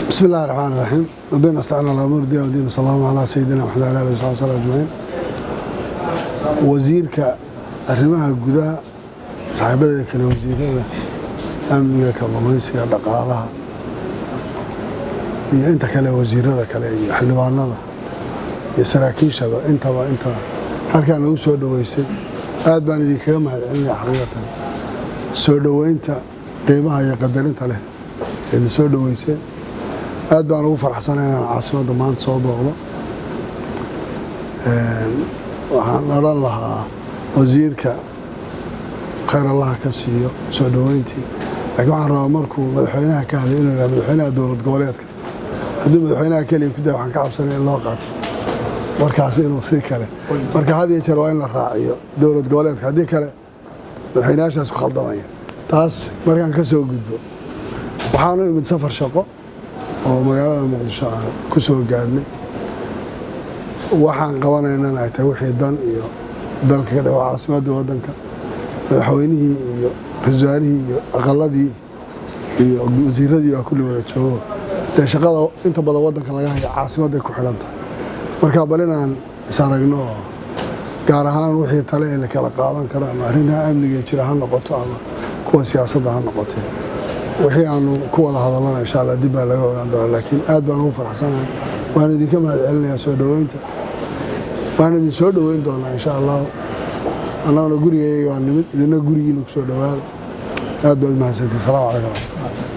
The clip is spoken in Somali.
بسم الله الرحمن الرحيم. ربنا استعان على امور الدين ودين صلى الله على سيدنا محمد وعلى اله وصحبه وسلم اجمعين. وزيرك arrimaha gudaha saaxiibada kale wasiirada amniga kalluumaysiga dhaqaalaha iyo inta kale wasiirada kale iyo xildhibaanada iyo saraakiishaba inta halkaan lagu soo dhaweysay aad baan idinkaga mahadcelinayaa xaqiiqatan soo dhaweynta qiimaha iyo qadarinta leh ee soo dhaweysay aad baan ugu faraxsanahay inaan caasimadda maanta soo booqdo waxaan oran lahaa wasiirka khayr Allah ka siiyo soo dhaweyntii laakiin waxaan rabaa markuu madaxweynaha ka hadlay inuu yahay madaxweynaha dowlad goboleedka haddii madaxweynaha kaliya ku daa waxaan ka cabsanay in loo qaato markaas inuu fi kale marka had iyo jeer waa in la raaciyo dowlad goboleedka haddii kale madaxweynahaas ku khaldamaya taas markaan ka soo gudbo waxaan u imid safar shaqo oo magaalada Muqdisho aan ku soo gaarnay waxaan qabanaynaa ay tahay wixii dan iyo dalka ka dhaw caasimadda wadanka madaxweynihii iyo rasaarihii iyo aqaladii iyo wasiiradii waa kulli wada joogo ee shaqada inta badan wadanka laga hayo caasimadda ku xiran tahay marka balinaan isaragno gaar ahaan wixii tale ee la kala qaadan karo ama arrinta amniga jira ha noqoto ama kuwa siyaasadda ha noqoto wixii aanu ku wada hadalnaa insha Allah dib baa laga ogaan doonaa laakiin aad baan ugu faraxsanahay waan idinka mahadcelinayaa soo dhaweynta waan idin soo dhaweyn doonaa insha Allah anaguna gurigayga waan nimid idina gurigiina ku soo dhawaada aad baad mahadsantihiin. Salaamu calaykum.